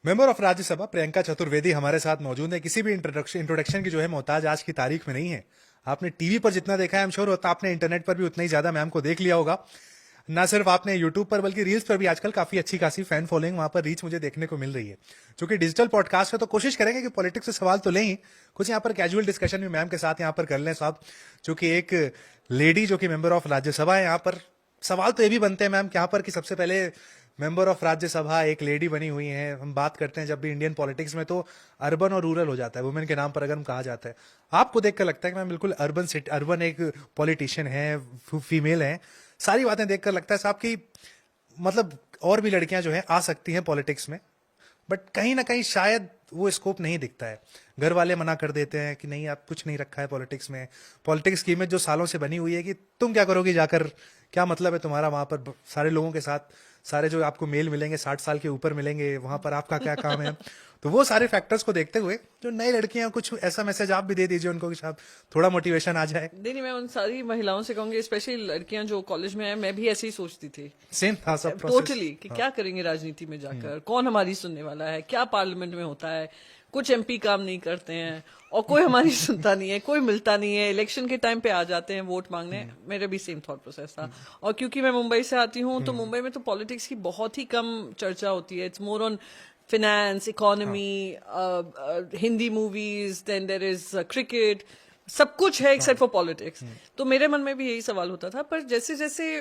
Member of Rajya Sabha Priyanka Chaturvedi हमारे साथ मौजूद है। किसी भी इंट्रोडक्शन की जो है मोहताज आज की तारीख में नहीं है। आपने टीवी पर जितना देखा है, आई एम श्योर होता आपने इंटरनेट पर भी उतना ही ज्यादा मैम को देख लिया होगा। ना सिर्फ आपने यूट्यूब पर बल्कि रील्स पर भी आजकल काफी अच्छी खासी फैन फॉलोइंग वहां पर रीच मुझे देखने को मिल रही है। चूंकि डिजिटल पॉडकास्ट है तो कोशिश करेंगे कि पॉलिटिक्स से सवाल तो लें ही, कुछ यहाँ पर कैजुअल डिस्कशन भी मैम के साथ यहाँ पर कर लें साहब। चूंकि एक लेडी जो कि मेंबर ऑफ राज्यसभा है, यहाँ पर सवाल तो ये भी बनते हैं मैम यहाँ पर कि सबसे पहले मेंबर ऑफ राज्यसभा एक लेडी बनी हुई है। हम बात करते हैं जब भी इंडियन पॉलिटिक्स में तो अर्बन और रूरल हो जाता है, वुमेन के नाम पर अगर हम कहा जाता है। आपको देखकर लगता है कि मैम बिल्कुल अर्बन एक पॉलिटिशियन है, फीमेल है, सारी बातें देखकर लगता है साहब की मतलब और भी लड़कियां जो है आ सकती हैं पॉलिटिक्स में, बट कहीं ना कहीं शायद वो स्कोप नहीं दिखता है। घर वाले मना कर देते हैं कि नहीं आप कुछ नहीं रखा है पॉलिटिक्स में। पॉलिटिक्स की इमेज जो सालों से बनी हुई है कि तुम क्या करोगे जाकर, क्या मतलब है तुम्हारा वहां पर सारे लोगों के साथ, सारे जो आपको मेल मिलेंगे 60 साल के ऊपर मिलेंगे, वहां पर आपका क्या काम है। तो वो सारे फैक्टर्स को देखते हुए जो नई लड़कियां, कुछ ऐसा मैसेज आप भी दे दीजिए उनको कि साहब थोड़ा मोटिवेशन आ जाए। नहीं, मैं उन सारी महिलाओं से कहूंगी, स्पेशली लड़कियां जो कॉलेज में है, मैं भी ऐसे ही सोचती थी। सेम था सब टोटली कि क्या करेंगे राजनीति में जाकर, कौन हमारी सुनने वाला है, क्या पार्लियामेंट में होता है, कुछ एमपी काम नहीं करते हैं और कोई हमारी सुनता नहीं है, कोई मिलता नहीं है, इलेक्शन के टाइम पे आ जाते हैं वोट मांगने। मेरे भी सेम थॉट प्रोसेस था। और क्योंकि मैं मुंबई से आती हूँ तो मुंबई में तो पॉलिटिक्स की बहुत ही कम चर्चा होती है। It's more on finance, economy, Hindi movies, then there is cricket, सब कुछ है एक्सेप्ट फॉर पॉलिटिक्स। तो मेरे मन में भी यही सवाल होता था। पर जैसे जैसे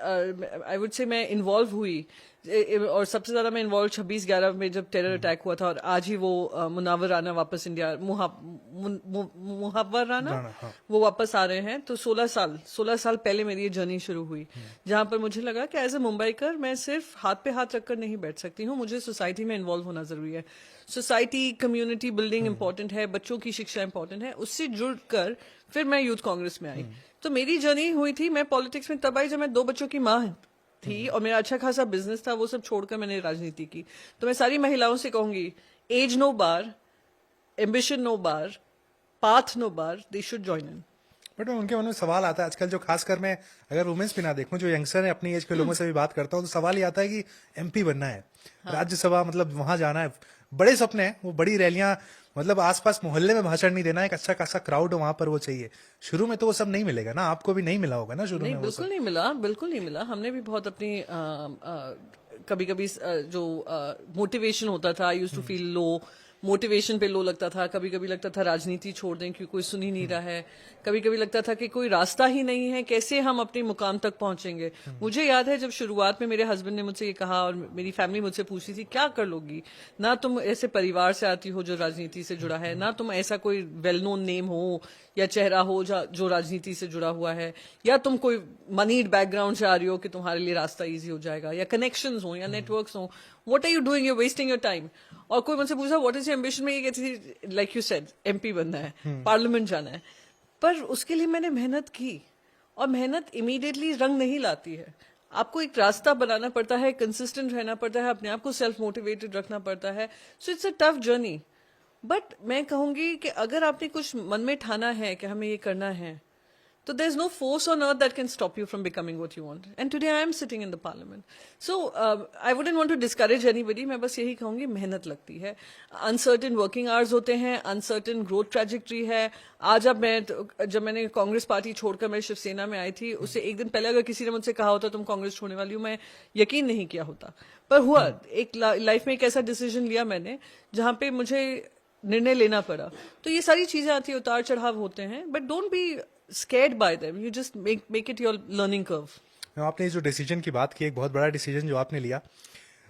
आई वुड से मैं इन्वॉल्व हुई, और सबसे ज्यादा मैं इन्वॉल्व 26/11 में जब टेरर अटैक हुआ था, और आज ही वो मुनावर राना वापस इंडिया, मुहावर राना वो वापस आ रहे हैं। तो 16 साल पहले मेरी ये जर्नी शुरू हुई, जहां पर मुझे लगा कि एज ए मुंबईकर मैं सिर्फ हाथ पे हाथ रखकर नहीं बैठ सकती हूँ, मुझे सोसाइटी में इन्वॉल्व होना जरूरी है। सोसाइटी, कम्युनिटी बिल्डिंग इंपॉर्टेंट है, बच्चों की शिक्षा इंपॉर्टेंट है। उससे जुड़कर फिर मैं यूथ कांग्रेस में आई। तो मेरी जर्नी हुई थी, मैं पॉलिटिक्स में तब आई जब मैं 2 बच्चों की माँ थी और मेरा अच्छा खासा बिजनेस था। वो सब छोड़कर मैंने राजनीति की। तो मैं सारी महिलाओं से कहूंगी, age no bar, ambition no bar, path no bar, they should join in. But उनके मन में सवाल आता है आजकल, जो खासकर मैं अगर वुमेन्स भी ना देखूं, जो यंगस्टर है अपनी एज के लोगों से भी बात करता हूं, तो सवाल ये आता है कि एमपी बनना है, राज्यसभा मतलब वहां जाना है, बड़े सपने हैं, वो बड़ी रैलियां, मतलब आसपास मोहल्ले में भाषण नहीं देना, एक अच्छा खासा क्राउड वहां पर वो चाहिए। शुरू में तो वो सब नहीं मिलेगा ना, आपको भी नहीं मिला होगा ना शुरू में? बिल्कुल नहीं मिला, बिल्कुल नहीं मिला। हमने भी बहुत अपनी कभी कभी जो मोटिवेशन होता था, I used to feel low, motivation पे लो लगता था। कभी कभी लगता था राजनीति छोड़ दें क्योंकि कोई सुन ही नहीं रहा है। कभी कभी लगता था कि कोई रास्ता ही नहीं है, कैसे हम अपने मुकाम तक पहुंचेंगे। मुझे याद है जब शुरुआत में मेरे हस्बैंड ने मुझसे ये कहा और मेरी फैमिली मुझसे पूछती थी, क्या कर लोगी, ना तुम ऐसे परिवार से आती हो जो राजनीति से जुड़ा है, ना तुम ऐसा कोई वेल नोन नेम हो या चेहरा हो जो राजनीति से जुड़ा हुआ है, या तुम कोई मनीड बैकग्राउंड से आ रही हो कि तुम्हारे लिए रास्ता इजी हो जाएगा, या कनेक्शंस हो या नेटवर्क्स हो, what are you doing, you wasting your time. और कोई मुझसे पूछा व्हाट इज योर एम्बिशन, में ये कहती थी लाइक यू सेड एमपी बनना है, पार्लियामेंट जाना है। पर उसके लिए मैंने मेहनत की, और मेहनत इमीडिएटली रंग नहीं लाती है। आपको एक रास्ता बनाना पड़ता है, कंसिस्टेंट रहना पड़ता है, अपने आप को सेल्फ मोटिवेटेड रखना पड़ता है। So it's a tough journey. But मैं कहूंगी कि अगर आपने कुछ मन में ठाना है कि हमें ये करना है, so there's no force on earth that can stop you from becoming what you want. And today I am sitting in the parliament. So I wouldn't want to discourage anybody. मैं बस यही कहूंगी, मेहनत लगती है, uncertain working hours होते हैं, uncertain growth trajectory है। आज अब जब मैंने कांग्रेस पार्टी छोड़कर मैं शिवसेना में आई थी, उससे एक दिन पहले अगर किसी ने मुझसे कहा होता तुम कांग्रेस छोड़ने वाली हो, मैं यकीन नहीं किया होता। पर हुआ, एक लाइफ में एक ऐसा डिसीजन लिया मैंने जहां पे मुझे निर्णय लेना पड़ा। तो ये सारी चीजें आती है, उतार चढ़ाव होते हैं, but don't be scared by them, you just make it your learning curve. आपने जो डिसीजन की बात की, एक बहुत बड़ा डिसीजन जो आपने लिया,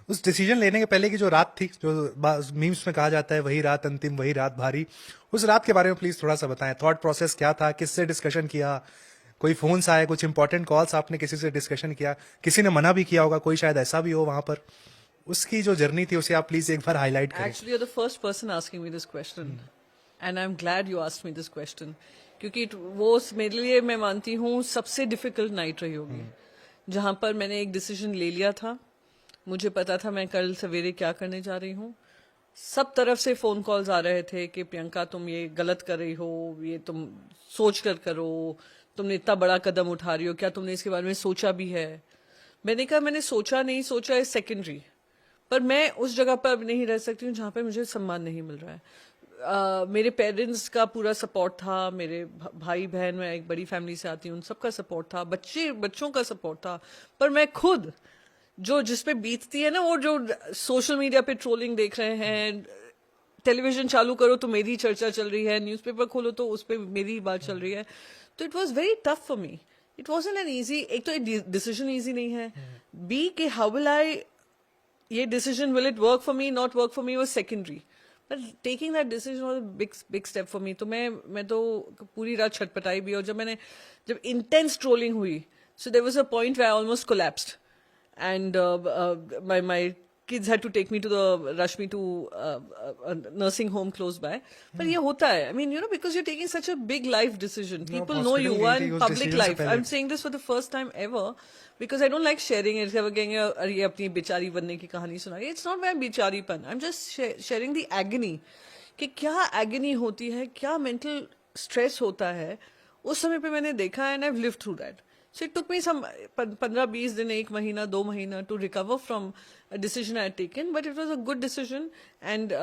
उस डिसीजन लेने के पहले की जो रात थी, जो मीम्स में कहा जाता है वही रात अंतिम वही रात भारी, उस रात के बारे में प्लीज थोड़ा सा बताएं। थॉट प्रोसेस क्या था, किससे डिस्कशन किया, कोई फोन्स आए, कुछ इंपॉर्टेंट कॉल्स आपने किसी से डिस्कशन किया, किसी ने मना भी किया होगा, कोई शायद ऐसा भी हो वहां पर, उसकी जो जर्नी थी उसे आप प्लीज एक बार हाईलाइट करें। Actually, you're the first person asking me this question, and I'm glad you asked me this question, क्योंकि वो मेरे लिए, मैं मानती हूँ, सबसे डिफिकल्ट नाइट रही होगी, जहां पर मैंने एक डिसीजन ले लिया था। मुझे पता था मैं कल सवेरे क्या करने जा रही हूँ। सब तरफ से फोन कॉल्स आ रहे थे कि प्रियंका तुम ये गलत कर रही हो, ये तुम सोच कर करो, तुमने इतना बड़ा कदम उठा रही हो, क्या तुमने इसके बारे में सोचा भी है। मैंने कहा मैंने सोचा नहीं सोचा है सेकेंडरी, पर मैं उस जगह पर अब नहीं रह सकती हूँ जहाँ पे मुझे सम्मान नहीं मिल रहा है। मेरे पेरेंट्स का पूरा सपोर्ट था, मेरे भाई बहन, मैं एक बड़ी फैमिली से आती हूँ, उन सबका सपोर्ट था, बच्चों का सपोर्ट था, पर मैं खुद जो जिस पे बीतती है ना, वो जो सोशल मीडिया पे ट्रोलिंग देख रहे हैं, टेलीविजन चालू करो तो मेरी चर्चा चल रही है, न्यूज़पेपर खोलो तो उस पर मेरी ही बात चल रही है, तो it was very tough for me. It wasn't an easy, एक तो डिसीजन ईजी नहीं है, बी के हाउ विल आई, ये decision will it work for me not work for me was secondary, but taking that decision was big big step for me. तो मैं तो पूरी रात छटपटाई भी, और जब इंटेंस ट्रोलिंग हुई, so there was a point where I almost collapsed, and my kids had to take me to rush me to a nursing home close by. But ये होता है, I mean, because you're taking such a big life decision. People know you are in public life. I'm saying this for the first time ever because I don't like sharing it. Ever कहेंगे अरे ये अपनी बेचारी बनने की कहानी सुनाई. It's not my बेचारीपन. I'm just sharing the agony कि क्या agony होती है, क्या mental stress होता है. उस समय पे मैंने देखा है, and I've lived through that. So it took me some 15-20 दिन, 1 महीना, 2 महीना to recover from a decision I had taken, but it was a good decision, and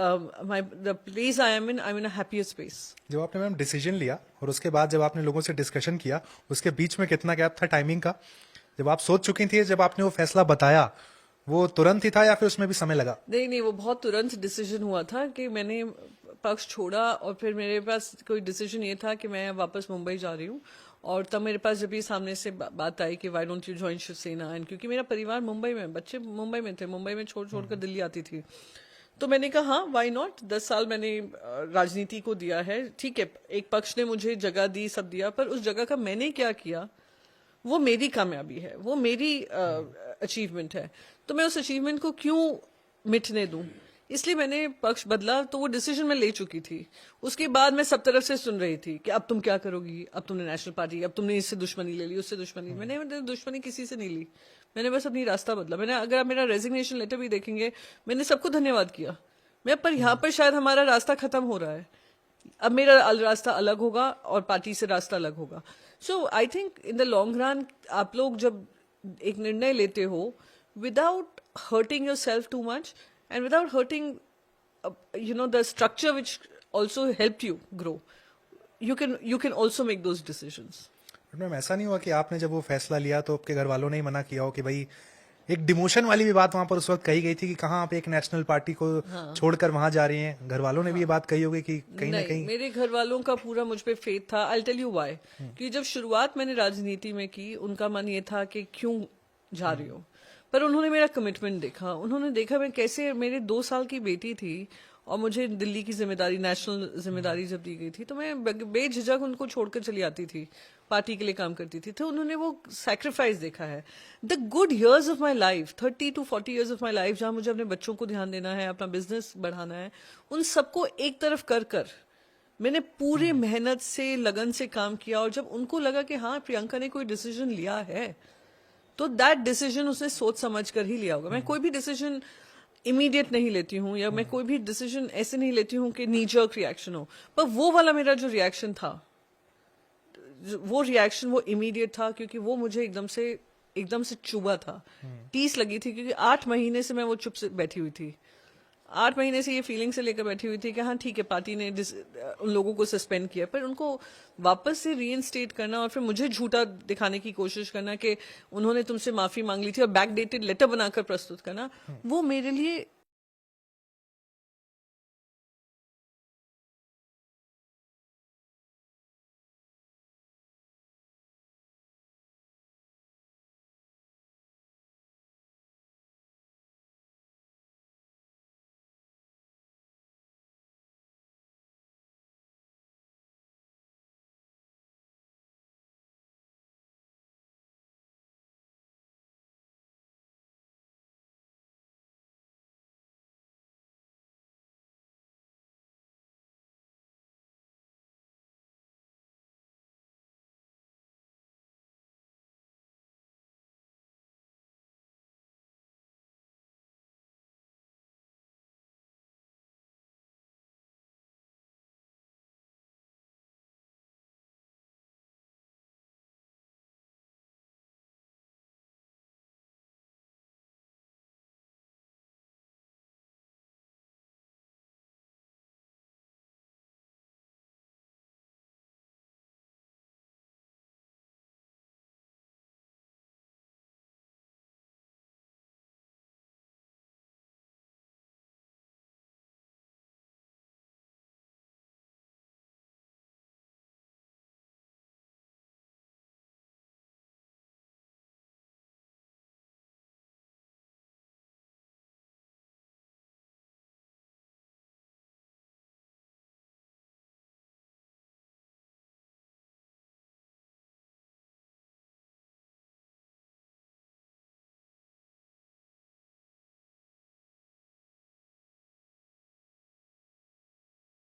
the place I am in, I'm in a happier space. जब आपने ma'am decision लिया और उसके बाद जब आपने लोगों से डिस्कशन किया, उसके बीच में कितना गैप था टाइमिंग का? जब आप सोच चुकी थी, जब आपने वो फैसला बताया, वो तुरंत ही था या फिर उसमें भी समय लगा? नहीं, वो बहुत तुरंत डिसीजन हुआ था कि मैंने पक्ष छोड़ा, और फिर मेरे पास कोई डिसीजन ये था कि मैं वापस मुंबई जा रही हूँ, और तब मेरे पास जब भी सामने से बात आई कि why don't you join Shiv Sena, and क्योंकि मेरा परिवार मुंबई में, बच्चे मुंबई में थे, मुंबई में छोड़ कर दिल्ली आती थी, तो मैंने कहा हाँ वाई नॉट। 10 साल मैंने राजनीति को दिया है, ठीक है, एक पक्ष ने मुझे जगह दी, सब दिया, पर उस जगह का मैंने क्या किया वो मेरी कामयाबी है, वो मेरी अचीवमेंट है, तो मैं उस अचीवमेंट को क्यों मिटने दूं? इसलिए मैंने पक्ष बदला, तो वो डिसीजन मैं ले चुकी थी। उसके बाद मैं सब तरफ से सुन रही थी कि अब तुम क्या करोगी, अब तुमने नेशनल पार्टी, अब तुमने इससे दुश्मनी ले ली, उससे दुश्मनी। मैंने दुश्मनी किसी से नहीं ली, मैंने बस अपनी रास्ता बदला। मैंने, अगर आप मेरा रेजिग्नेशन लेटर भी देखेंगे, मैंने सबको धन्यवाद किया। मैं पर यहाँ पर शायद हमारा रास्ता खत्म हो रहा है, अब मेरा रास्ता अलग होगा और पार्टी से रास्ता अलग होगा। So I think in the long run आप लोग जब एक निर्णय लेते हो without hurting yourself too much and without hurting the structure which also help you grow, you can also make those decisions. Ma'am ऐसा नहीं हुआ कि आपने जब वो फैसला लिया तो आपके घर वालों ने ही मना किया हो कि भाई, एक डिमोशन वाली भी बात वहां पर उस वक्त कही गई थी कि कहाँ आप एक नेशनल पार्टी को छोड़कर वहां जा रही हैं, घर वालों ने भी ये बात कही होगी कि कहीं ना कहीं? मेरे घर वालों का पूरा मुझ पे फेथ था। आई टेल यू व्हाई, कि जब शुरुआत मैंने राजनीति में की, उनका मन ये था कि क्यों जा रही हूँ, पर उन्होंने मेरा कमिटमेंट देखा, उन्होंने देखा मैं कैसे, मेरे 2 साल की बेटी थी और मुझे दिल्ली की जिम्मेदारी, नेशनल जिम्मेदारी जब दी गई थी, तो मैं बेझिझक उनको छोड़कर चली आती थी, पार्टी के लिए काम करती थी। तो उन्होंने वो सैक्रिफाइस देखा है। The good years of my life, 30 to 40 years of my life, जहां मुझे अपने बच्चों को ध्यान देना है, अपना बिजनेस बढ़ाना है, उन सबको एक तरफ कर मैंने पूरे मेहनत से, लगन से काम किया, और जब उनको लगा कि हाँ प्रियंका ने कोई डिसीजन लिया है, तो दैट डिसीजन उसने सोच समझ कर ही लिया होगा। मैं कोई भी डिसीजन इमीडिएट नहीं लेती हूँ, या मैं कोई भी डिसीजन ऐसे नहीं लेती हूँ कि नी जर्क रिएक्शन हो, पर वो वाला मेरा जो रिएक्शन था, वो रिएक्शन वो इमीडिएट था, क्योंकि वो मुझे एकदम से चुभा था, टीस लगी थी, क्योंकि 8 महीने से मैं वो चुप से बैठी हुई थी। 8 महीने से ये फीलिंग से लेकर बैठी हुई थी कि हाँ ठीक है, पार्टी ने उन लोगों को सस्पेंड किया, पर उनको वापस से रीइंस्टेट करना और फिर मुझे झूठा दिखाने की कोशिश करना कि उन्होंने तुमसे माफी मांग ली थी, और बैकडेटेड लेटर बनाकर प्रस्तुत करना, वो मेरे लिए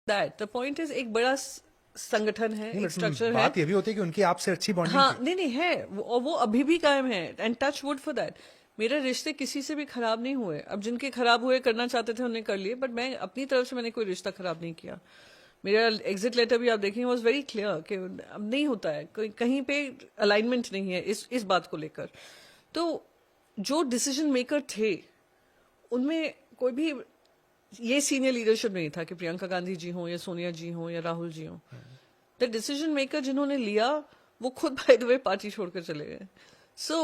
दैट द पॉइंट इज एक बड़ा संगठन है, एक स्ट्रक्चर है। बात ये भी होती है कि उनकी आपसे अच्छी बॉन्डिंग हाँ, नहीं नहीं है और वो अभी भी कायम है, and touch wood for that. मेरे रिश्ते किसी से भी खराब नहीं हुए। अब जिनके खराब हुए, करना चाहते थे उन्हें कर लिए, बट मैं अपनी तरफ से मैंने कोई रिश्ता खराब नहीं किया। मेरा एग्जिट लेटर भी आप देखेंगे वॉज वेरी क्लियर कि अब नहीं होता है, कहीं पे अलाइनमेंट नहीं है इस बात को लेकर। तो जो डिसीजन मेकर थे उनमें कोई भी ये सीनियर लीडरशिप नहीं था कि प्रियंका गांधी जी हों या सोनिया जी हों या राहुल जी हों। द डिसीजन मेकर जिन्होंने लिया वो खुद बाय द वे पार्टी छोड़कर चले गए। So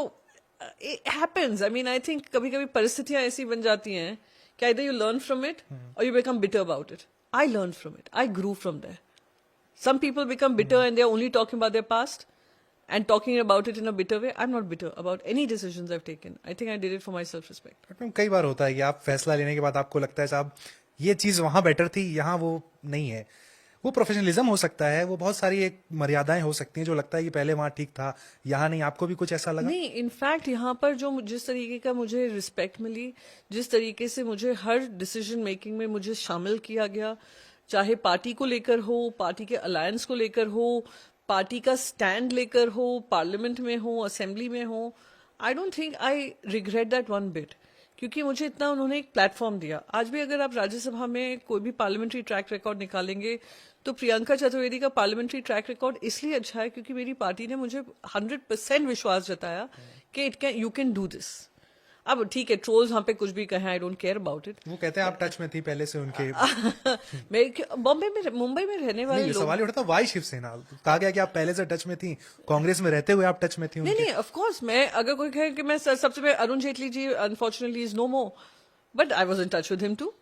it happens. I mean I think कभी कभी परिस्थितियां ऐसी बन जाती हैं कि either you learn from it or you become bitter about it. I learned from it. I grew from there. Some people become bitter and they're only talking about their past and talking about it in a bitter way. I'm not bitter about any decisions I've taken. I think I did it for my self-respect. Ma'am कई बार होता है कि आप फैसला लेने के बाद आपको लगता है साहब ये चीज वहां बेटर थी, यहाँ वो नहीं है। वो प्रोफेशनलिज्म हो सकता है, वो बहुत सारी एक मर्यादाएं हो सकती हैं जो लगता है कि पहले वहां ठीक था, यहाँ नहीं। आपको भी कुछ ऐसा लगा? नहीं, इनफैक्ट यहाँ पर जो जिस तरीके का मुझे रिस्पेक्ट मिली, जिस तरीके से मुझे हर डिसीजन मेकिंग में मुझे शामिल किया गया, चाहे पार्टी को लेकर हो, पार्टी के अलायंस को लेकर हो, पार्टी का स्टैंड लेकर हो, पार्लियामेंट में हो, असेंबली में हो, आई don't think I regret that one bit, क्योंकि मुझे इतना उन्होंने एक प्लेटफॉर्म दिया। आज भी अगर आप राज्यसभा में कोई भी पार्लियामेंट्री ट्रैक रिकॉर्ड निकालेंगे तो प्रियंका चतुर्वेदी का पार्लियामेंट्री ट्रैक रिकॉर्ड इसलिए अच्छा है क्योंकि मेरी पार्टी ने मुझे 100% विश्वास जताया कि यू कैन डू दिस। अब ठीक है, ट्रोल्स वहां पे कुछ भी कहें, I don't care about it. वो कहते हैं आप टच में थी पहले से उनके। मैं बॉम्बे में, मुंबई में रहने वाले नहीं, लोग। सवाल ये उठता वाई शिवसेना। कहा गया कि आप पहले से टच में थी, कांग्रेस में रहते हुए आप टच में थी नहीं उनके। नहीं, ऑफ कोर्स मैं अगर कोई कहे कि मैं सबसे पहले Arun Jaitley ji unfortunately is no more, but I was in touch with him too.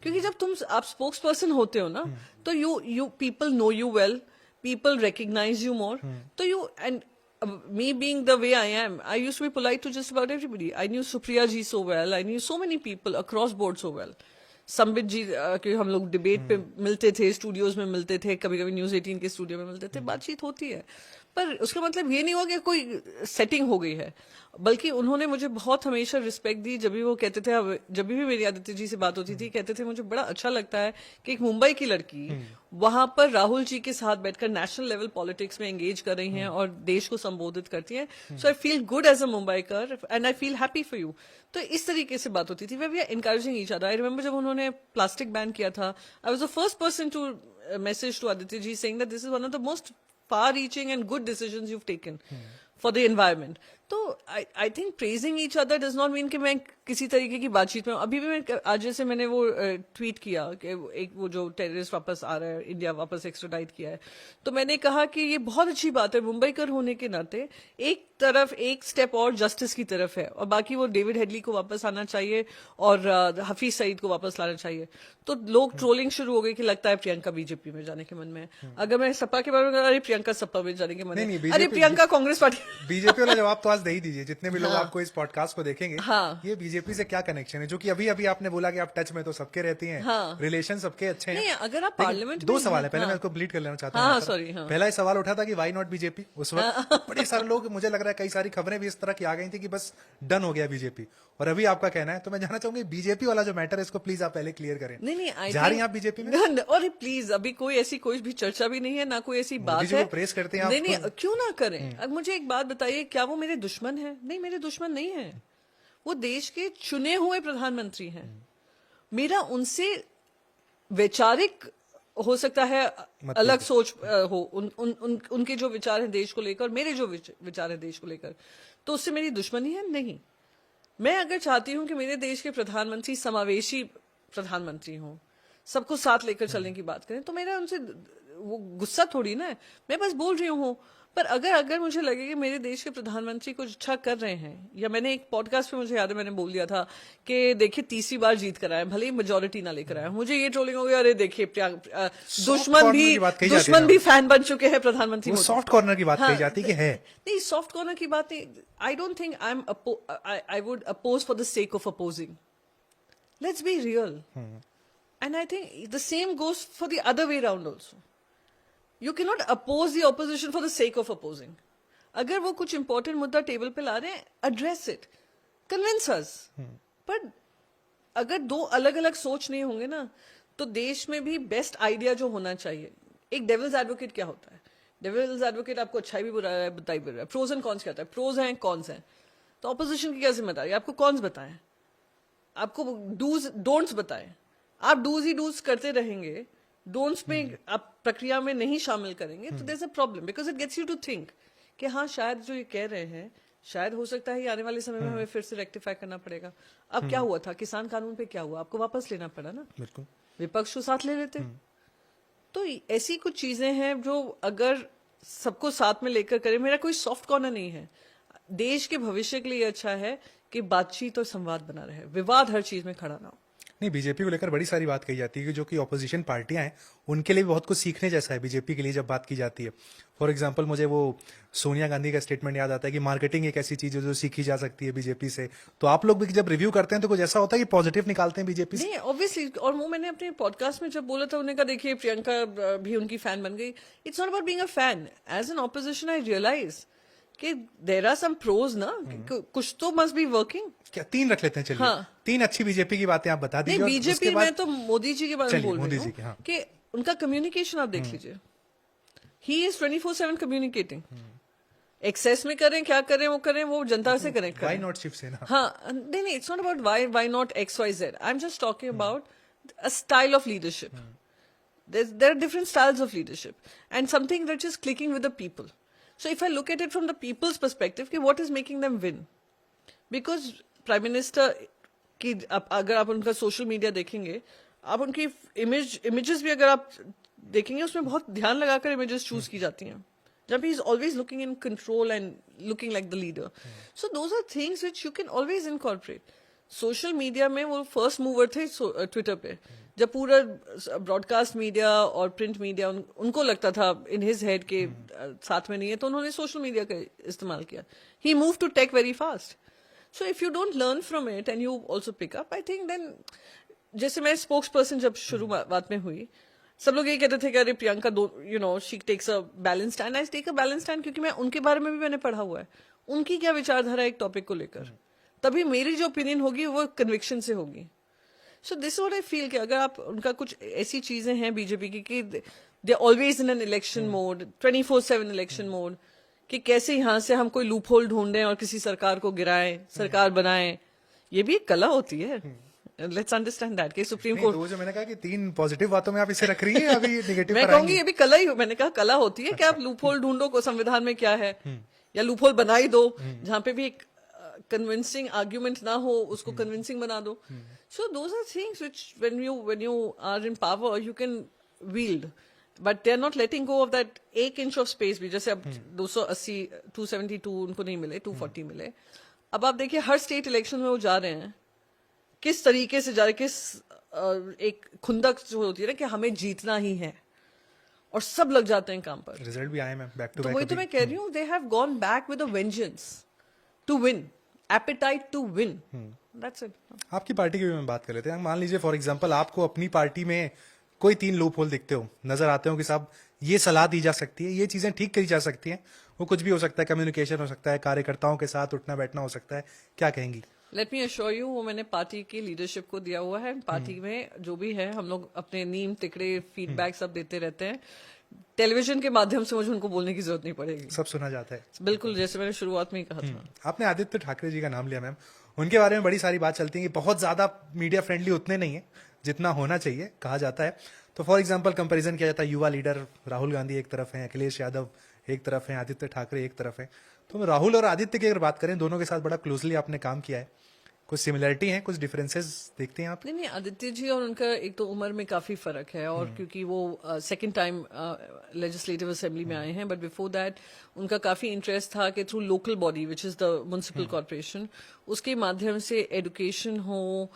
क्योंकि जब आप स्पोक्स पर्सन होते हो ना, तो you people know you well, people recognize you more, तो you and me being the way I am, I used to be polite to just about everybody. I knew Supriya ji so well. I knew so many people across board so well. Sambit ji के हम लोग debate पे मिलते थे, studios में मिलते थे, कभी कभी न्यूज 18 के स्टूडियो में मिलते थे, बातचीत होती है, पर उसका मतलब ये नहीं हुआ कि कोई सेटिंग हो गई है। बल्कि उन्होंने मुझे बहुत हमेशा रिस्पेक्ट दी। जब भी वो कहते थे, जब भी मेरी आदित्य जी से बात होती थी, कहते थे मुझे बड़ा अच्छा लगता है कि एक मुंबई की लड़की वहां पर राहुल जी के साथ बैठकर नेशनल लेवल पॉलिटिक्स में एंगेज कर रही हैं और देश को संबोधित करती हैं। So I feel good as a Mumbaikar and I feel happy for you. तो इस तरीके से बात होती थी, we are encouraging each other. I remember जब उन्होंने प्लास्टिक बैन किया था, I was the first person to message to Aaditya ji saying that this is one of the most far reaching and good decisions you've taken for the environment. तो I think praising each other does not mean कि मैं किसी तरीके की बातचीत में। अभी भी मैं आज जैसे मैंने वो ट्वीट किया कि एक वो जो टेररिस्ट वापस आ रहा है, इंडिया वापस एक्स्ट्राडाइट किया है, तो मैंने कहा कि ये बहुत अच्छी बात है। मुंबईकर होने के नाते एक तरफ एक स्टेप और जस्टिस की तरफ है, और बाकी वो डेविड हेडली को वापस आना चाहिए और हफीज सईद को वापस लाना चाहिए। तो लोग ट्रोलिंग शुरू हो गई कि लगता है प्रियंका बीजेपी में जाने के मन में है। अगर मैं सपा के बारे में, अरे प्रियंका सपा में जाने के मन है, अरे प्रियंका कांग्रेस पार्टी। बीजेपी वाला जवाब तो आज दे ही दीजिए। जितने भी लोग आपको इस पॉडकास्ट को देखेंगे, हाँ। ये बीजेपी से क्या कनेक्शन है? जो कि अभी अभी आपने बोला कि आप टच में तो सबके रहती हैं, हाँ। रिलेशन सबके अच्छे हैं। नहीं, अगर आप पार्लियामेंट दो में सवाल है, पहले हाँ। मैं इसको ब्लीड कर लेना चाहता हाँ, हूँ। सॉरी, हाँ। पहला सवाल उठा था कि वाई नॉट बीजेपी। उस वक्त बड़े सारे लोग, मुझे लग रहा है कई सारी खबरें भी इस तरह की आ गई थी कि बस डन हो गया बीजेपी, और अभी आपका कहना है। तो मैं जानना चाहूंगी बीजेपी वाला जो मैटर है इसको प्लीज आप पहले क्लियर करें। नहीं, जा रही हैं आप बीजेपी में? और प्लीज, अभी कोई ऐसी कोई भी चर्चा भी नहीं है, ना कोई ऐसी बात है। प्रेस करते हैं आप। नहीं, क्यों ना करें। अब मुझे एक बात बताइए, क्या वो मेरे दुश्मन है? नहीं, मेरे दुश्मन नहीं है। वो देश के चुने हुए प्रधानमंत्री हैं। मेरा उनसे वैचारिक हो सकता है अलग सोच हो, उनके जो विचार हैं देश को लेकर, मेरे जो विचार हैं देश को लेकर, तो उससे मेरी दुश्मनी है नहीं। मैं अगर चाहती हूं कि मेरे देश के प्रधानमंत्री समावेशी प्रधानमंत्री हों, सबको साथ लेकर चलने की बात करें, तो मेरा उनसे वो गुस्सा थोड़ी ना है। मैं बस बोल रही हूँ। पर अगर मुझे लगे कि मेरे देश के प्रधानमंत्री कुछ अच्छा कर रहे हैं, या मैंने एक पॉडकास्ट पे, मुझे याद है मैंने बोल दिया था कि देखिए तीसरी बार जीत कर आए, भले ही मेजोरिटी ना लेकर आए। मुझे ये ट्रोलिंग हो गया, अरे देखिए दुश्मन भी फैन बन चुके हैं प्रधानमंत्री। सॉफ्ट कॉर्नर की बात कही जाती कि है। नहीं, सॉफ्ट कॉर्नर की बात नहीं। I don't think I would oppose for the sake of opposing. Let's be real, and I think the same goes for the other way round also. You cannot oppose the opposition for the sake of opposing. अगर वो कुछ important मुद्दा table पे ला रहे हैं, address it, convince us. पर अगर दो अलग अलग सोच नहीं होंगे ना, तो देश में भी बेस्ट आइडिया जो होना चाहिए, एक डेविल्स एडवोकेट क्या होता है? डेविल्स एडवोकेट आपको अच्छा भी बुरा है, बुराई भी बुरा है, प्रोज एंड कॉन्स क्या होता है? प्रोज हैं, कॉन्स हैं। तो ऑपोजिशन की क्या जिम्मेदारी है? आपको कॉन्स बताएं, आपको डूज डोंट्स बताएं। आप डूज ही डूज करते रहेंगे, डोंट्स में आप प्रक्रिया में नहीं शामिल करेंगे, तो there is a problem, because it gets you to think कि हाँ शायद जो ये कह रहे हैं, शायद हो सकता है ये आने वाले समय में हमें फिर से रेक्टिफाई करना पड़ेगा। अब क्या हुआ था किसान कानून पे, क्या हुआ? आपको वापस लेना पड़ा ना, बिल्कुल। विपक्ष को साथ ले लेते। तो ऐसी कुछ चीजें हैं जो अगर सबको साथ में लेकर करें, मेरा कोई सॉफ्ट कॉर्नर नहीं है, देश के भविष्य के लिए अच्छा है कि बातचीत और संवाद बना रहे, विवाद हर चीज में खड़ा ना हो। नहीं, बीजेपी को लेकर बड़ी सारी बात कही जाती है कि जो कि ऑपोजिशन पार्टियां हैं उनके लिए भी बहुत कुछ सीखने जैसा है बीजेपी के लिए जब बात की जाती है। फॉर एग्जांपल मुझे वो सोनिया गांधी का स्टेटमेंट याद आता है कि मार्केटिंग एक ऐसी चीज है जो सीखी जा सकती है बीजेपी से। तो आप लोग भी जब रिव्यू करते हैं तो कुछ ऐसा होता है कि पॉजिटिव निकालते हैं बीजेपी से? नहीं, ऑब्वियसली, और वो मैंने अपने पॉडकास्ट में जब बोला था, उन्होंने कहा देखिए प्रियंका भी उनकी फैन बन गई। It's not about being a fan, as an opposition I realize कि देयर आर सम प्रोज ना, कुछ तो मस्ट बी वर्किंग। क्या 3 रख लेते हैं? चलिए, हाँ। 3 अच्छी बीजेपी की बातें आप बता दीजिए। नहीं, और बीजेपी उसके बाद में तो मोदी जी के बारे में चलिए, बोल मोदी रही जी के, हाँ। हूँ कि उनका कम्युनिकेशन आप देख लीजिए, ही इज 24/7 कम्युनिकेटिंग। एक्सेस में करें, क्या करें, वो जनता से कनेक्ट वाई करें। नॉट शिवसेना? हाँ, नहीं, it's not about why not XYZ, I am just talking about a style of leadership. There are different styles of leadership and something that is clicking with the people. So if I look at it from the people's perspective, कि what is making them win? Because Prime Minister की अगर आप उनका social media देखेंगे, आप उनकी images भी अगर आप देखेंगे, उसमें बहुत ध्यान लगाकर इमेजेस चूज की जाती हैं, जब he is always looking in control and looking like the leader. So those are things which you can always incorporate. Social media में वो फर्स्ट मूवर थे ट्विटर पे, जब पूरा ब्रॉडकास्ट मीडिया और प्रिंट मीडिया उनको लगता था इन हिज हेड के साथ में नहीं है, तो उन्होंने सोशल मीडिया का इस्तेमाल किया। He move to take very fast. So if you don't learn from it and you also pick up, I think then, जैसे मैं स्पोक्स पर्सन जब शुरुआत में हुई, सब लोग ये कहते थे कि अरे Priyanka she takes a balance stand. I take a balance stand क्योंकि मैं उनके बारे में भी मैंने पढ़ा हुआ है, उनकी क्या विचारधारा एक टॉपिक को लेकर, तभी मेरी जो ओपिनियन होगी वो कन्विक्शन से होगी। So this what I feel कि अगर आप उनका कुछ ऐसी चीजें हैं बीजेपी की कि they always in an election mode, 24/7 election mode, कि कैसे यहाँ से हम कोई लूप होल ढूंढें और किसी सरकार को गिराएं, सरकार बनाएं। ये भी एक कला होती है। लेट्स अंडरस्टैंड दैट कि सुप्रीम नहीं, कोर्ट, तो जो मैंने कहा कि 3 पॉजिटिव बातों में आप इसे रख रही है, अभी नेगेटिव मैं पर कहूंगी आएंगी। ये भी कला ही, मैंने कहा कला होती है कि आप लूप होल ढूंढो को संविधान में क्या है, या लूप होल बना ही दो जहां पे भी एक कन्विंसिंग आर्ग्यूमेंट ना हो, उसको कन्विंसिंग बना दो। So those are things which when you are in power you can wield, but they are not letting go of that 1 inch of space भी। जैसे अब 280 272 उनको नहीं मिले, 240 मिले। अब आप देखिए हर स्टेट इलेक्शन में वो जा रहे हैं, किस तरीके से जा रहे, किस एक खुंदक जो होती है ना कि हमें जीतना ही है, और सब लग जाते हैं काम पर। रिजल्ट भी आए मैम, बैक टू तो बैक। वही तो मैं कह रही हूँ, they have gone back with a vengeance to win, appetite to win, that's it. आपकी पार्टी की भी मैं बात कर लेते हैं। मान लीजिए फॉर एग्जांपल आपको अपनी पार्टी में कोई 3 लूप होल दिखते हो, नजर आते हो कि साहब ये सलाह दी जा सकती है, ये चीजें ठीक करी जा सकती हैं। वो कुछ भी हो सकता है, कम्युनिकेशन हो सकता है, कार्यकर्ताओं के साथ उठना बैठना हो सकता है, क्या कहेंगी? लेट मी अश्योर यू, वो मैंने पार्टी की लीडरशिप को दिया हुआ है। पार्टी में जो भी है, हम लोग अपने नीम तिकड़े फीडबैक सब देते रहते हैं। टेलीविजन के माध्यम से मुझे उनको बोलने की जरूरत नहीं पड़ेगी, सब सुना जाता है। बिल्कुल, जैसे मैंने शुरुआत में ही कहा था। आपने आदित्य ठाकरे जी का नाम लिया मैम, उनके बारे में बड़ी सारी बात चलती है कि बहुत ज्यादा मीडिया फ्रेंडली उतने नहीं है जितना होना चाहिए, कहा जाता है। तो फॉर एग्जांपल कंपैरिजन किया जाता है, युवा लीडर राहुल गांधी एक तरफ है, अखिलेश यादव एक तरफ है, आदित्य ठाकरे एक तरफ है। तो राहुल और आदित्य की अगर बात करें, दोनों के साथ बड़ा क्लोजली आपने काम किया है, कुछ सिमिलरिटी है, कुछ डिफरेंसेस देखते हैं आप? नहीं, आदित्य जी और उनका एक तो उम्र में काफी फर्क है, और क्योंकि वो सेकंड टाइम लेजिस्लेटिव असेंबली में आए हैं, बट बिफोर दैट उनका काफी इंटरेस्ट था कि through local body which is the municipal corporation, उसके माध्यम से एजुकेशन हो,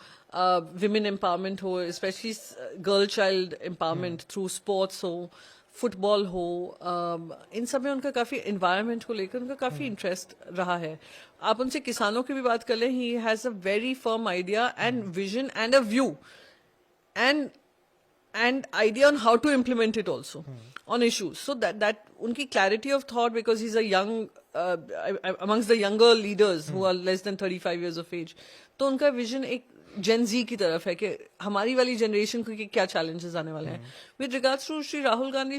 विमेन एम्पावरमेंट हो, specially girl child empowerment through sports हो, फुटबॉल हो, इन सब में उनका काफी एनवायरनमेंट को लेकर उनका काफी इंटरेस्ट रहा है। आप उनसे किसानों की भी बात कर लें, he has a very firm idea and vision and a view and idea on how to implement it also on issues. So that उनकी clarity of thought, because he is a young amongst the younger leaders who are less than 35 years of age, तो उनका vision एक जेन जी की तरफ है कि हमारी वाली जनरेशन को कि क्या चैलेंजेस आने वाले हैं. With regards to Shri Rahul Gandhi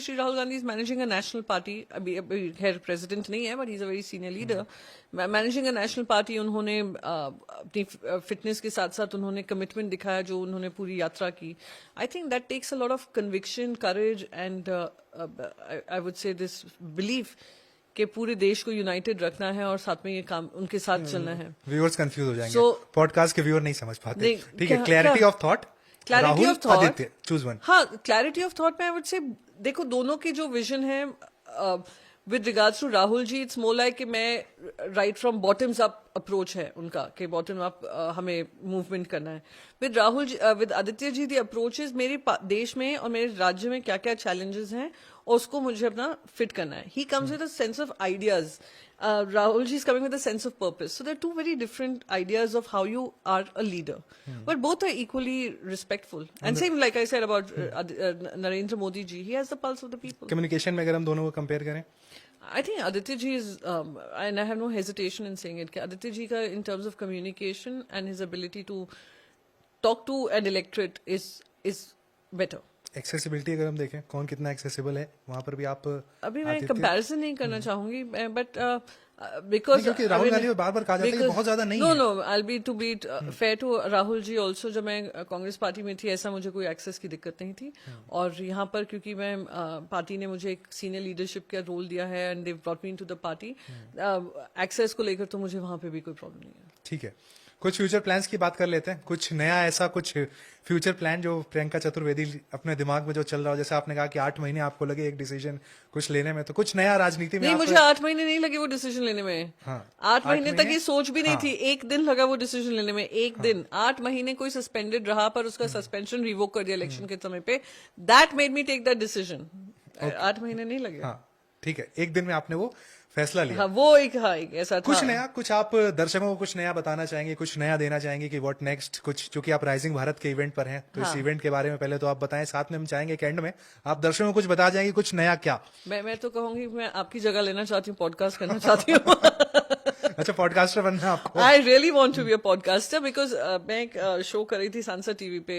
is managing a national party. अभी खैर प्रेसिडेंट नहीं है, but he is a very senior leader. Managing a national party, उन्होंने अपनी फिटनेस के साथ साथ उन्होंने कमिटमेंट दिखाया जो उन्होंने पूरी यात्रा की. I think that takes a lot of conviction, courage and I would say this belief कि पूरे देश को यूनाइटेड रखना है और साथ में ये काम उनके साथ चलना है. व्यूअर्स कंफ्यूज हो जाएंगे. So- पॉडकास्ट के व्यूअर नहीं समझ पाते. नहीं, ठीक है, क्या- क्लैरिटी क्या- of thought. Clarity Rahul, of thought. Aditya, choose one. हाँ, क्लैरिटी ऑफ थॉट में आई वुड से देखो दोनों की जो विजन है with regards to Rahul ji, it's more like कि मैं right from bottoms up approach है उनका कि बॉटम अप हमें मूवमेंट करना है. With Rahul ji, with Aditya ji the approach is मेरे देश में और मेरे राज्य में क्या क्या चैलेंजेस हैं और उसको मुझे अपना फिट करना है. He comes with a sense of ideas. Rahul ji is coming with a sense of purpose. So they're two very different ideas of how you are a leader. But both are equally respectful. And same like I said about Narendra Modi ji, he has the pulse of the people. Communication में अगर हम दोनों को compare करें, I think Aditya ji is, and I have no hesitation in saying it, कि Aditya ji का in terms of communication and his ability to talk to an electorate is better. Accessibility अगर हम देखें, कौन कितना accessible है, वहां पर भी आप अभी मैं आदित्य- कंपैरिजन नहीं करना चाहूंगी, बट बिकॉज क्योंकि राहुल गांधी में बार-बार कहा जाता है कि बहुत ज्यादा नहीं नो है. No I be to be fair to Rahul ji also. जब मैं कांग्रेस पार्टी में थी ऐसा मुझे कोई एक्सेस की दिक्कत नहीं थी. और यहाँ पर क्योंकि मैं पार्टी ने मुझे एक सीनियर लीडरशिप का रोल दिया है and they brought me into the party, access को लेकर तो मुझे वहां पे भी कोई प्रॉब्लम नहीं है. ठीक है, कुछ फ्यूचर प्लान्स की बात कर लेते हैं. कुछ नया ऐसा कुछ फ्यूचर प्लान जो प्रियंका चतुर्वेदी अपने दिमाग में जो चल रहा हो, जैसे आपने कहा कि 8 महीने आपको लगे एक डिसीजन कुछ लेने में, तो कुछ नया राजनीति में नहीं, आप- मुझे 8 महीने नहीं लगे वो डिसीजन लेने में. हाँ, 8 महीने तक ये सोच भी नहीं हाँ. थी. एक दिन लगा वो डिसीजन लेने में, एक दिन. 8 महीने कोई सस्पेंडेड रहा पर उसका सस्पेंशन रिवोक कर दिया इलेक्शन के समय पे. That made me take that decision. 8 महीने नहीं लगे. हाँ, ठीक है, एक दिन में आपने वो फैसला लिया. हाँ, वो एक ऐसा था. कुछ नया, कुछ आप दर्शकों को कुछ नया बताना चाहेंगे, कुछ नया देना चाहेंगे कि व्हाट नेक्स्ट, कुछ चूंकि आप राइजिंग भारत के इवेंट पर हैं, तो इस इवेंट के बारे में पहले तो आप बताएं, साथ में हम चाहेंगे कि एंड में आप दर्शकों को कुछ बता जाएंगे कुछ नया क्या. मैं तो कहूंगी मैं आपकी जगह लेना चाहती हूँ, पॉडकास्ट करना चाहती हूँ. अच्छा, पॉडकास्टर बनना है आपको. I really want to be a podcaster because मैं एक शो कर रही थी सांसद टीवी पे,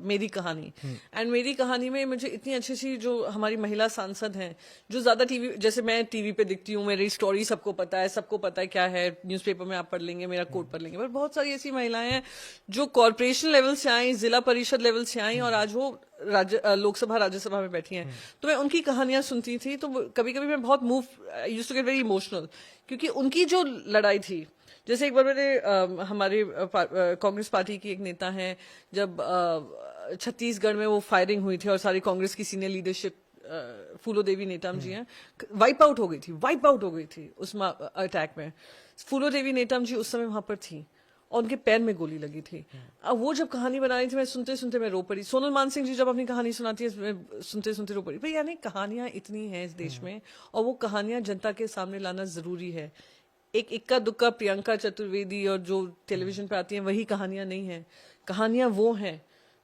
मेरी कहानी. एंड मेरी कहानी में मुझे इतनी अच्छी अच्छी जो हमारी महिला सांसद हैं जो ज्यादा टीवी, जैसे मैं टीवी पे दिखती हूँ, मेरी स्टोरी सबको पता है क्या है, न्यूज़पेपर में आप पढ़ लेंगे, मेरा कोट पढ़ लेंगे, पर बहुत सारी ऐसी महिलाएं हैं जो कॉर्पोरेशन लेवल से आई, जिला परिषद लेवल से आई और आज वो लोकसभा राज्यसभा में बैठी हैं. तो मैं उनकी कहानियां सुनती थी तो कभी कभी मैं बहुत used to get very emotional, क्योंकि उनकी जो लड़ाई थी. जैसे एक बार मैंने हमारे कांग्रेस पार्टी की एक नेता हैं, जब छत्तीसगढ़ में वो फायरिंग हुई थी और सारी कांग्रेस की सीनियर लीडरशिप, फूलो देवी नेतम जी हैं, वाइप आउट हो गई थी उस अटैक में. फूलो देवी नेतम जी उस समय वहां पर थी और उनके पैर में गोली लगी थी. अब वो जब कहानी बना रही थी, मैं सुनते सुनते मैं रो पड़ी. सोनल मानसिंह जी जब अपनी कहानी सुनाती है, मैं सुनते सुनते रो पड़ी. भाई यानी कहानियां इतनी हैं इस देश में और वो कहानियां जनता के सामने लाना जरूरी है. एक इक्का दुक्का प्रियंका चतुर्वेदी और जो टेलीविजन पे आती हैं वही कहानियां नहीं है. कहानियां वो हैं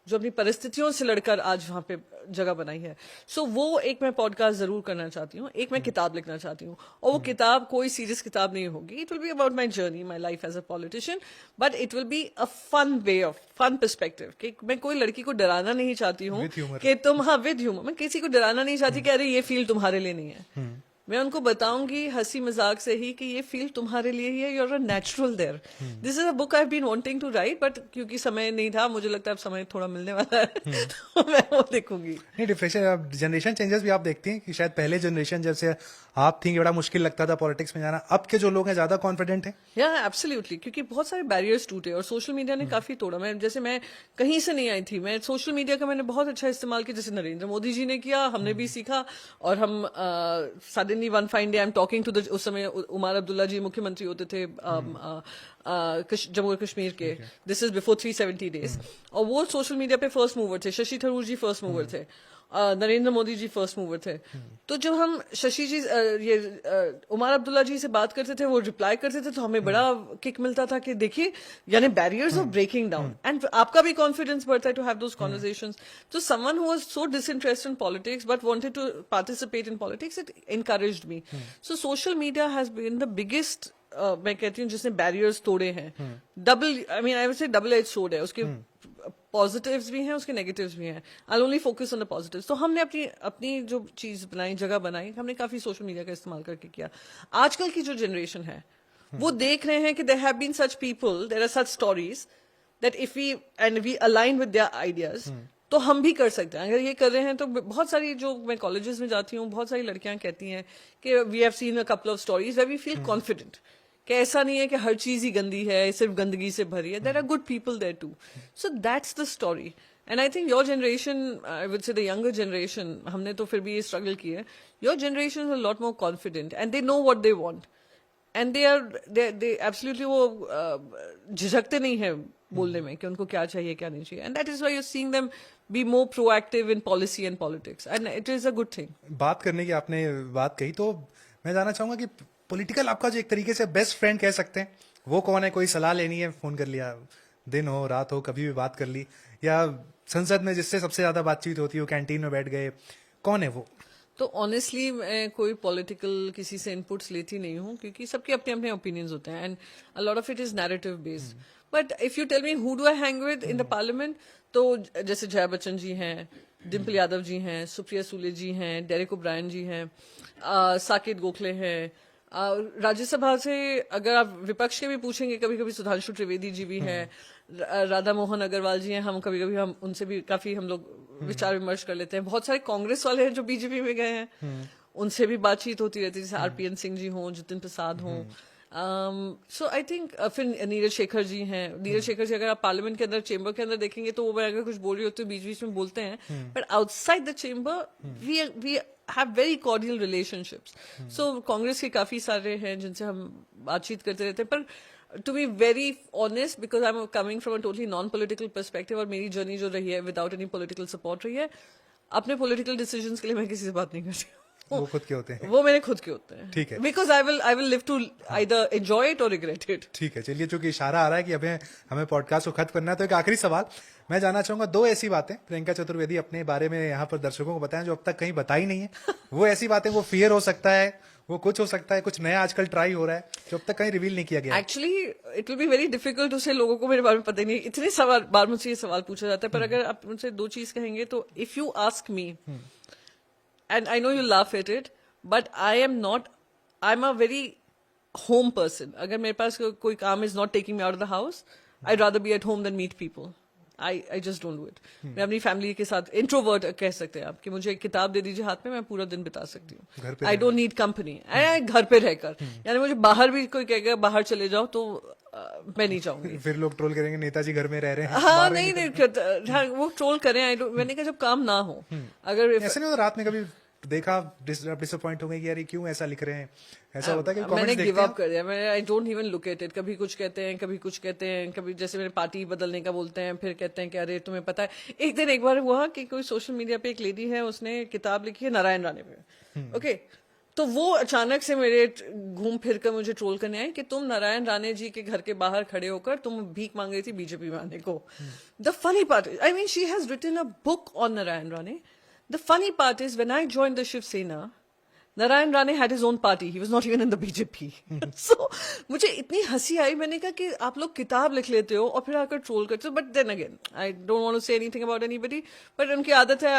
जो अपनी परिस्थितियों से लड़कर आज वहां पे जगह बनाई है. सो वो एक मैं पॉडकास्ट जरूर करना चाहती हूँ. एक मैं किताब लिखना चाहती हूँ और वो किताब कोई सीरियस किताब नहीं होगी. It will be about my journey, my life as a politician, but it will be a fun way of fun perspective. कि मैं कोई लड़की को डराना नहीं चाहती हूँ With humor. कि तुम, हाँ विद ह्यूमर, मैं किसी को डराना नहीं चाहती कि अरे ये फील्ड तुम्हारे लिए नहीं है. मैं उनको बताऊंगी हंसी मजाक से ही कि ये फील्ड तुम्हारे लिए ही है. You are a natural there. This is a book I have been wanting to write, but क्योंकि समय नहीं था, मुझे लगता है अब समय थोड़ा मिलने वाला है तो मैं वो लिखूंगी. नहीं, डिफरेंशियल जनरेशन चेंजेस भी आप देखती हैं कि शायद पहले जनरेशन जैसे आप थी कि बड़ा मुश्किल लगता था पॉलिटिक्स में जाना, अब के जो लोग हैं ज्यादा कॉन्फिडेंट हैं. या एब्सोल्युटली, क्योंकि बहुत सारे बैरियर्स टूटे और सोशल मीडिया ने काफी तोड़ा. मैं कहीं से नहीं आई थी, मैं सोशल मीडिया का मैंने बहुत अच्छा इस्तेमाल किया, जैसे नरेंद्र मोदी जी ने किया, हमने भी सीखा. और हम suddenly one fine day I am talking to the, उस समय उमर अब्दुल्ला जी मुख्यमंत्री होते थे जम्मू कश्मीर के. This is before 370 days. और वो सोशल मीडिया पे फर्स्ट मूवर थे. शशि थरूर जी फर्स्ट मूवर थे. नरेंद्र मोदी जी फर्स्ट मूवर थे. तो जब हम शशि जी उमर अब्दुल्ला जी से बात करते थे, वो रिप्लाई करते थे, तो हमें बड़ा किक मिलता था कि देखिए यानी barriers of breaking down, and आपका भी कॉन्फिडेंस बढ़ता है टू हैव दोस कॉन्वर्सेशंस. तो someone who was so disinterested in politics but wanted to participate in politics, it encouraged me. So social media has been the biggest मैं कहती हूँ जिसने barriers तोड़े हैं, डबल एज सोर्ड है, उसके positives भी हैं, उसके नेगेटिव्स भी हैं। I only focus on the positives. तो हमने अपनी अपनी जो चीज बनाई, जगह बनाई, हमने काफी सोशल मीडिया का इस्तेमाल करके किया। आजकल की जो जनरेशन है वो देख रहे हैं कि there have been such people, there are such stories that if we align with their ideas, तो हम भी कर सकते हैं। अगर ये कर रहे हैं तो बहुत सारी, जो मैं कॉलेजेस में जाती हूँ, बहुत सारी लड़कियां कहती हैं कि we have seen a couple of stories where we feel confident कि ऐसा नहीं है कि हर चीज ही गंदी है, सिर्फ गंदगी से भरी है। There are good people there too. So that's the story. And I think your generation, I would say the younger generation, हमने तो फिर भी ये स्ट्रगल की है। Your generation is a lot more confident and they know what they want and they absolutely वो झिझकते नहीं है बोलने में कि उनको क्या चाहिए क्या नहीं चाहिए। And that is why you seeing them be more proactive in policy and politics and it is a good thing. बात करने की आपने बात कही, तो मैं जानना चाहूंगा कि पॉलिटिकल आपका जो एक तरीके से बेस्ट फ्रेंड कह सकते हैं, वो कौन है? कोई सलाह लेनी है, फोन कर लिया, दिन हो रात हो कभी भी बात कर ली, या संसद में जिससे सबसे ज्यादा बातचीत होती है, कैंटीन में बैठ गए, कौन है वो? तो ऑनेस्टली मैं कोई पॉलिटिकल किसी से इनपुट्स लेती नहीं हूँ, क्योंकि सबके अपने अपने ओपिनियंस होते हैं and a lot of it is narrative based. But if you tell me who do I hang with in the parliament, तो जैसे जया बच्चन जी हैं, डिम्पल यादव जी हैं, सुप्रिया सुले जी हैं, डेरेक ओब्रायन जी हैं, साकेत गोखले हैं। राज्यसभा से अगर आप विपक्ष के भी पूछेंगे, कभी कभी सुधांशु त्रिवेदी जी भी हैं, राधा मोहन अग्रवाल जी हैं। हम कभी कभी हम उनसे भी काफी हम लोग विचार विमर्श कर लेते हैं। बहुत सारे कांग्रेस वाले हैं जो बीजेपी में गए हैं, उनसे भी बातचीत होती रहती है, जैसे आरपीएन सिंह जी हों, जितिन प्रसाद हों। सो आई थिंक फिर नीरज शेखर जी हैं। नीरज शेखर जी अगर आप पार्लियामेंट के अंदर, चेंबर के अंदर देखेंगे, तो वो मैं अगर कुछ बोल रही होती हूँ बीच बीच में बोलते हैं, but outside the chamber we have very cordial relationships. So Congress के काफी सारे हैं जिनसे हम बातचीत करते रहते हैं। पर to be very honest, because I am coming from a totally non political perspective, और मेरी जर्नी जो रही है विदाउट एनी पॉलिटिकल सपोर्ट रही है, अपने पॉलिटिकल डिसीजंस के लिए मैं किसी से बात नहीं करती हूँ। वो खुद के होते हैं। वो मेरे खुद के होते हैं। ठीक है। Because I will live to either enjoy it और रिग्रेट इट। ठीक है, चलिए, चूंकि इशारा आ रहा है कि हमें पॉडकास्ट को खत्म करना है, तो एक आखिरी सवाल मैं जानना चाहूंगा। दो ऐसी बातें प्रियंका चतुर्वेदी अपने बारे में यहाँ पर दर्शकों को बताएं जो अब तक कहीं बताई नहीं है। वो ऐसी बातें, वो फियर हो सकता है, वो कुछ हो सकता है, कुछ नया आजकल ट्राई हो रहा है जो अब तक कहीं रिवील नहीं किया गया। Actually it will be very difficult to say, लोगों को मेरे बारे में पता ही नहीं। इतने बार मुझसे ये सवाल पूछा जाता है, पर अगर आप मुझसे दो चीज कहेंगे, तो if you ask me, and I know you laugh at it, but I M a very home person. अगर मेरे पास कोई काम is not taking me out of the house, I'd rather be at home than meet people. I just don't do it. मैं अपनी family के साथ introvert कह सकते हैं आप, कि मुझे एक किताब दे दीजिए हाथ में, मैं पूरा दिन बिता सकती हूँ। I don't need company. घर पे रहकर, यानी मुझे बाहर भी कोई कहेगा बाहर चले जाओ, तो मैं नहीं चाहूंगी। फिर लोग ट्रोल करेंगे नेताजी घर में रह रहे हैं। हाँ, नहीं, वो ट्रोल करें। मैंने कहा जब काम ना हो, अगर ऐसा नहीं होता रात में कभी देखा डिसअपॉइंट हो गई कि यार ये क्यों ऐसा लिख रहे हैं? ऐसा होता है कि मैंने गिव अप कर दिया। मैं I don't even look at it. कभी कुछ कहते हैं, कभी कुछ कहते हैं, कभी जैसे मेरे पार्टी बदलने का बोलते हैं, फिर कहते हैं कि अरे तुम्हें पता है। एक बार हुआ कि कोई सोशल मीडिया पे एक लेडी है, उसने किताब लिखी है नारायण राणे पे, ओके, तो वो अचानक से मेरे घूम फिर कर मुझे ट्रोल करने आए कि तुम नारायण राणे जी के घर के बाहर खड़े होकर तुम भीख मांग रही थी बीजेपी में आने को। The funny part, I mean, she has written a book on Narayan Rane. The funny part is, when I joined the Shiv Sena, Narayan Rane had his own party. He was not even in the BJP. So, मुझे इतनी हंसी आई। मैंने कहा कि आप लोग किताब लिख लेते हो और फिर आकर ट्रोल करते हो। But then again, I don't want to say anything about anybody. But उनकी आदत है।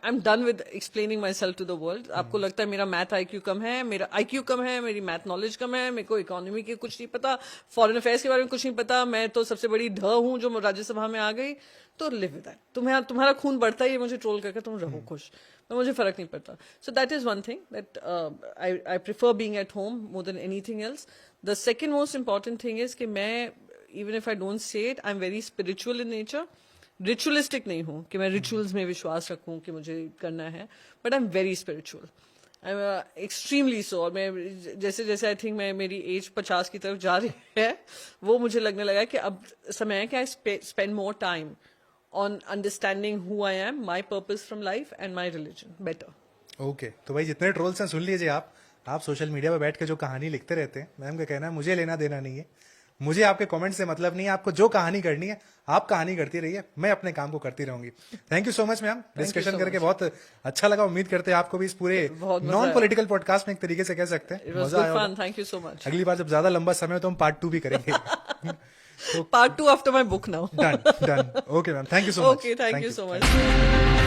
I'm done with explaining myself to the world. आपको लगता है मेरा मैथ IQ कम है, मेरा IQ कम है, मेरी मैथ नॉलेज कम है, मेरे को इकोनॉमी के कुछ नहीं पता, फॉरेन अफेयर्स के बारे में कुछ नहीं पता, मैं तो सबसे बड़ी ढ हूँ जो राज्यसभा में आ गई, तो लिव विद दैट। तुम्हारा खून बढ़ता है, मुझे ट्रोल करके तुम रहो खुश, तो मुझे फर्क नहीं पड़ता। So that is one thing that I prefer being at home more than anything else. The second most important thing is कि मैं, even if I don't say it, I am very spiritual in nature. Ritualistic नहीं हूँ कि मैं rituals में विश्वास रखूँ कि मुझे करना है, but I am very spiritual. I am extremely so. और मैं जैसे जैसे आई थिंक मेरी एज 50 की तरफ जा रही है, वो मुझे लगने लगा कि अब समय है कि I spend more time on understanding who I am, my purpose from life and my religion better. Okay, तो भाई जितने ट्रोल्स हैं सुन लीजिए आप सोशल मीडिया पर बैठ के जो कहानी लिखते रहते हैं, मैम का कहना है मुझे लेना देना नहीं है। मुझे आपके कमेंट से मतलब नहीं है, आपको जो कहानी करनी है आप कहानी करती रहिए, मैं अपने काम को करती रहूंगी। Thank you so much ma'am, discussion so करके बहुत अच्छा लगा। उम्मीद करते हैं आपको भी इस पूरे बहुत मजा नॉन आया। पॉलिटिकल पॉडकास्ट में एक तरीके से कह सकते इट हैं वाज मजा गुड आया फन, होगा। Thank you so much. अगली बार जब ज्यादा लंबा समय हो तो हम पार्ट 2 भी करेंगे। Part 2 after my book now. Done done, okay ma'am, thank you so much. Okay, thank you so much.